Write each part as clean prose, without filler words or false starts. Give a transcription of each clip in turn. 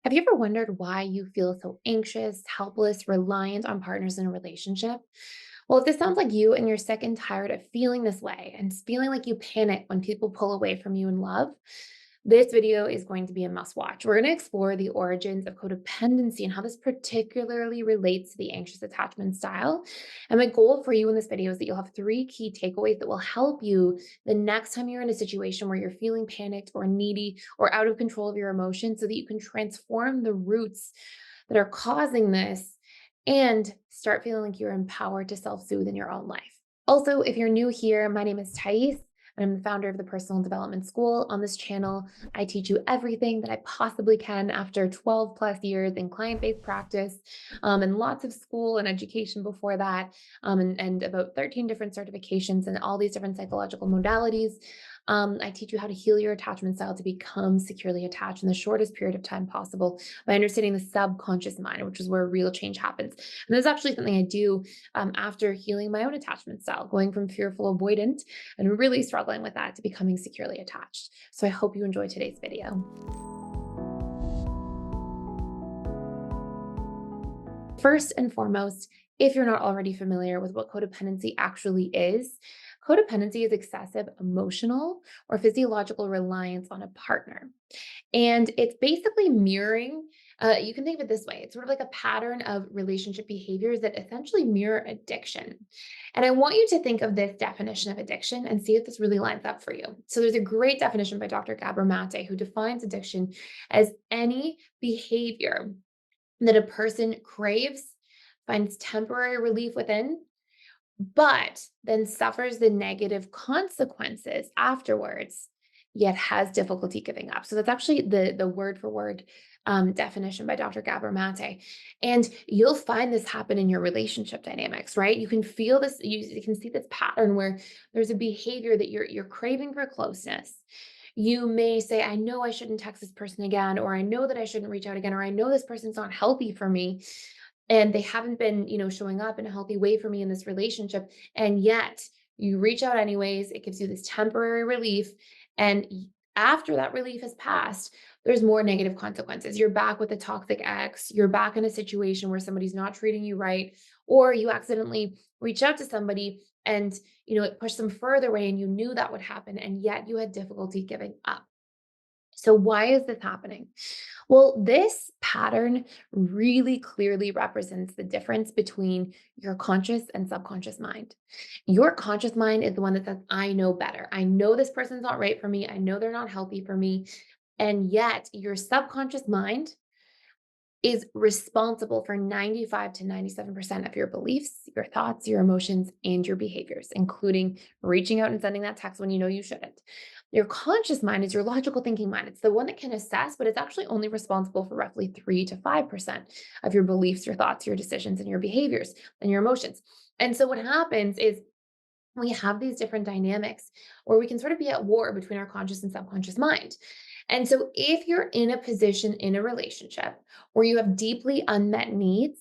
Have you ever wondered why you feel so anxious, helpless, reliant on partners in a relationship? Well, if this sounds like you and you're sick and tired of feeling this way and feeling like you panic when people pull away from you in love, this video is going to be a must watch. We're going to explore the origins of codependency and how this particularly relates to the anxious attachment style. And my goal for you in this video is that you'll have three key takeaways that will help you the next time you're in a situation where you're feeling panicked or needy or out of control of your emotions so that you can transform the roots that are causing this and start feeling like you're empowered to self soothe in your own life. Also, if you're new here, my name is Thais. I'm the founder of the Personal Development School. On this channel, I teach you everything that I possibly can after 12 plus years in client based practice and lots of school and education before that, and about 13 different certifications and all these different psychological modalities. I teach you how to heal your attachment style to become securely attached in the shortest period of time possible by understanding the subconscious mind, which is where real change happens. And this is actually something I do after healing my own attachment style, going from fearful avoidant and really struggling with that to becoming securely attached. So I hope you enjoy today's video. First and foremost, if you're not already familiar with what codependency actually is, codependency is excessive emotional or physiological reliance on a partner. And it's basically mirroring, you can think of it this way, it's sort of like a pattern of relationship behaviors that essentially mirror addiction. And I want you to think of this definition of addiction and see if this really lines up for you. So there's a great definition by Dr. Gabor Mate who defines addiction as any behavior that a person craves, finds temporary relief within, but then suffers the negative consequences afterwards, yet has difficulty giving up. So that's actually the word for word definition by Dr. Gabor Mate. And you'll find this happen in your relationship dynamics, right? You can feel this, you can see this pattern where there's a behavior that you're craving for closeness. You may say, I know I shouldn't text this person again, or I know that I shouldn't reach out again, or I know this person's not healthy for me and they haven't been, showing up in a healthy way for me in this relationship. And yet you reach out anyways. It gives you this temporary relief. And after that relief has passed, there's more negative consequences. You're back with a toxic ex. You're back in a situation where somebody's not treating you right, or you accidentally reach out to somebody and, it pushed them further away and you knew that would happen. And yet you had difficulty giving up. So why is this happening? Well, this pattern really clearly represents the difference between your conscious and subconscious mind. Your conscious mind is the one that says, I know better. I know this person's not right for me. I know they're not healthy for me. And yet, your subconscious mind is responsible for 95 to 97% of your beliefs, your thoughts, your emotions, and your behaviors, including reaching out and sending that text when you know you shouldn't. Your conscious mind is your logical thinking mind. It's the one that can assess, but it's actually only responsible for roughly 3 to 5% of your beliefs, your thoughts, your decisions, and your behaviors and your emotions. And so what happens is we have these different dynamics where we can sort of be at war between our conscious and subconscious mind. And so if you're in a position in a relationship where you have deeply unmet needs,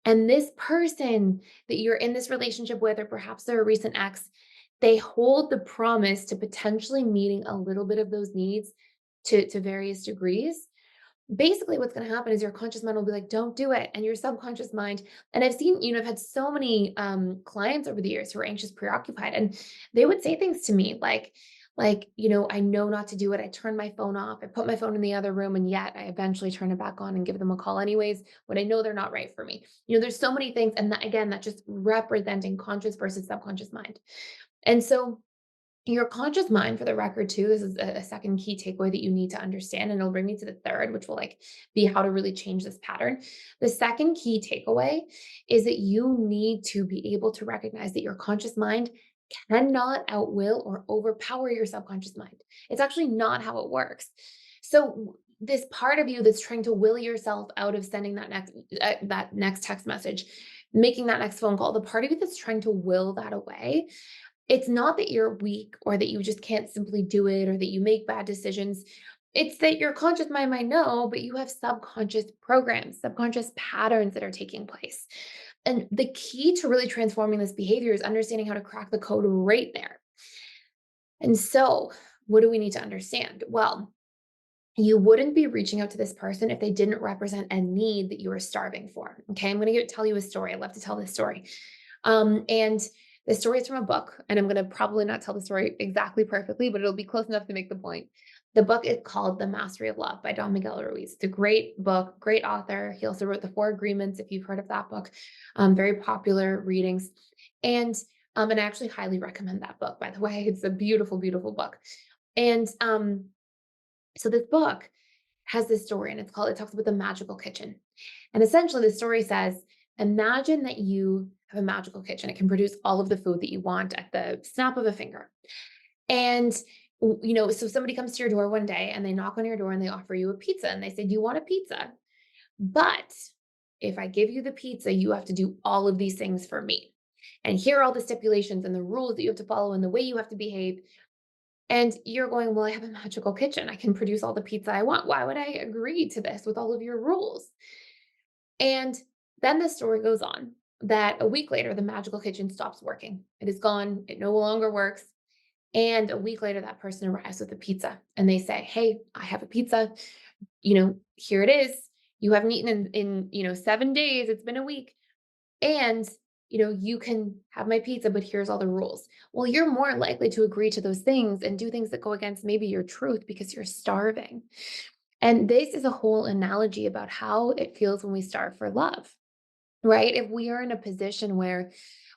and this person that you're in this relationship with, or perhaps they're a recent ex, they hold the promise to potentially meeting a little bit of those needs to various degrees. Basically, what's going to happen is your conscious mind will be like, don't do it. And your subconscious mind, and I've seen, I've had so many clients over the years who are anxious, preoccupied, and they would say things to me like, I know not to do it. I turn my phone off. I put my phone in the other room, and yet I eventually turn it back on and give them a call anyways when I know they're not right for me. There's so many things. And that, again, that's just representing conscious versus subconscious mind. And so your conscious mind, for the record, too, this is a second key takeaway that you need to understand, and it'll bring me to the third, which will be how to really change this pattern. The second key takeaway is that you need to be able to recognize that your conscious mind cannot outwill or overpower your subconscious mind. It's actually not how it works. So this part of you that's trying to will yourself out of sending that next text message, making that next phone call, the part of you that's trying to will that away, it's not that you're weak or that you just can't simply do it or that you make bad decisions. It's that your conscious mind might know, but you have subconscious programs, subconscious patterns that are taking place. And the key to really transforming this behavior is understanding how to crack the code right there. And so, what do we need to understand? Well, You wouldn't be reaching out to this person if they didn't represent a need that you were starving for. Okay, I'm going to tell you a story. I love to tell this story. And the story is from a book, and I'm going to probably not tell the story exactly perfectly, but it'll be close enough to make the point. The book is called The Mastery of Love by Don Miguel Ruiz. It's a great book, great author. He also wrote The Four Agreements, if you've heard of that book. Very popular readings. And I actually highly recommend that book, by the way. It's a beautiful, beautiful book. And so this book has this story, and it talks about the magical kitchen. And essentially the story says, imagine that you have a magical kitchen. It can produce all of the food that you want at the snap of a finger. And so somebody comes to your door one day and they knock on your door and they offer you a pizza and they say, "Do you want a pizza? But if I give you the pizza, you have to do all of these things for me. And here are all the stipulations and the rules that you have to follow and the way you have to behave." And you're going, "Well, I have a magical kitchen. I can produce all the pizza I want. Why would I agree to this with all of your rules?" And then the story goes on that a week later, the magical kitchen stops working. It is gone. It no longer works. And a week later, that person arrives with a pizza and they say, "Hey, I have a pizza. Here it is. You haven't eaten in 7 days. It's been a week. And you can have my pizza, but here's all the rules." Well, you're more likely to agree to those things and do things that go against maybe your truth because you're starving. And this is a whole analogy about how it feels when we starve for love, right? If we are in a position where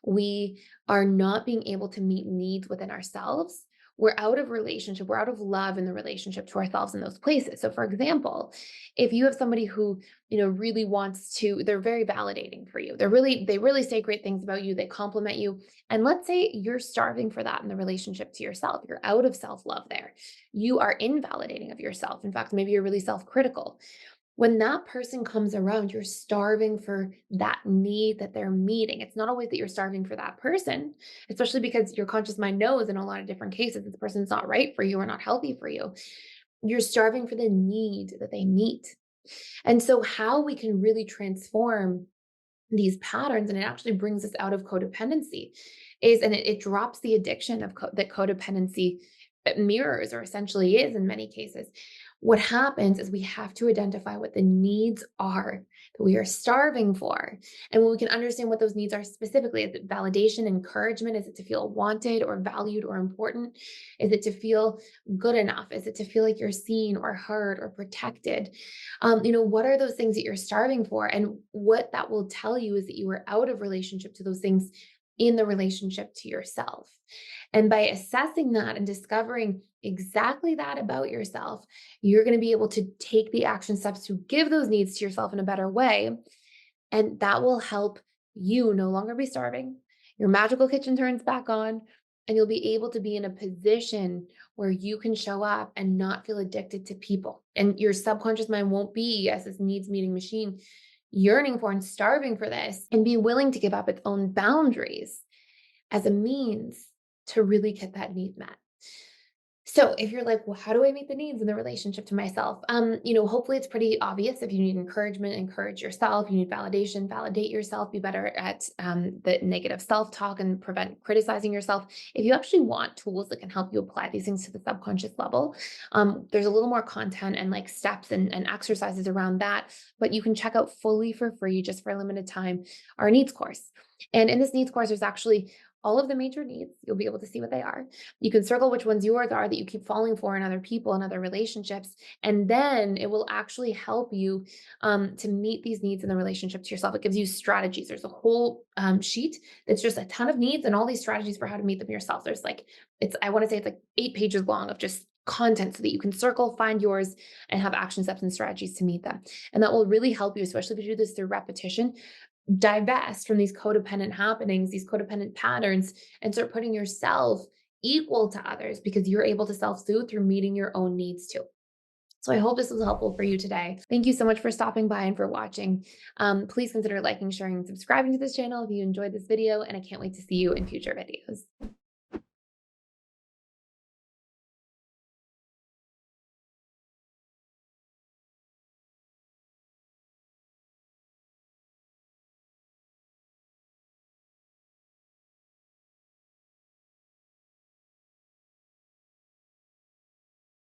we are not being able to meet needs within ourselves, we're out of relationship, we're out of love in the relationship to ourselves in those places. So for example, if you have somebody who, really wants to, they're very validating for you. They really say great things about you, they compliment you. And let's say you're starving for that in the relationship to yourself. You're out of self-love there. You are invalidating of yourself. In fact, maybe you're really self-critical. When that person comes around, you're starving for that need that they're meeting. It's not always that you're starving for that person, especially because your conscious mind knows in a lot of different cases this person's not right for you or not healthy for you. You're starving for the need that they meet. And so, how we can really transform these patterns, and it actually brings us out of codependency, and it drops the addiction that codependency mirrors, or essentially is in many cases. What happens is we have to identify what the needs are that we are starving for. And when we can understand what those needs are specifically, is it validation, encouragement? Is it to feel wanted or valued or important? Is it to feel good enough? Is it to feel like you're seen or heard or protected? What are those things that you're starving for? And what that will tell you is that you are out of relationship to those things in the relationship to yourself. And by assessing that and discovering exactly that about yourself, you're going to be able to take the action steps to give those needs to yourself in a better way. And that will help you no longer be starving. Your magical kitchen turns back on, and you'll be able to be in a position where you can show up and not feel addicted to people. And your subconscious mind won't be as this needs meeting machine, yearning for and starving for this, and be willing to give up its own boundaries as a means to really get that need met. So if you're like, "Well, how do I meet the needs in the relationship to myself?" Hopefully it's pretty obvious. If you need encouragement, encourage yourself. You need validation, validate yourself, be better at the negative self-talk and prevent criticizing yourself. If you actually want tools that can help you apply these things to the subconscious level, there's a little more content and like steps and exercises around that, but you can check out fully for free, just for a limited time, our needs course. And in this needs course, there's actually all of the major needs. You'll be able to see what they are. You can circle which ones yours are that you keep falling for in other people and other relationships. And then it will actually help you to meet these needs in the relationship to yourself. It gives you strategies. There's a whole sheet that's just a ton of needs and all these strategies for how to meet them yourself. There's I want to say it's like 8 pages long of just content so that you can circle, find yours, and have action steps and strategies to meet them. And that will really help you, especially if you do this through repetition, divest from these codependent happenings, these codependent patterns, and start putting yourself equal to others because you're able to self-soothe through meeting your own needs too. So I hope this was helpful for you today. Thank you so much for stopping by and for watching. Please consider liking, sharing, and subscribing to this channel if you enjoyed this video, and I can't wait to see you in future videos.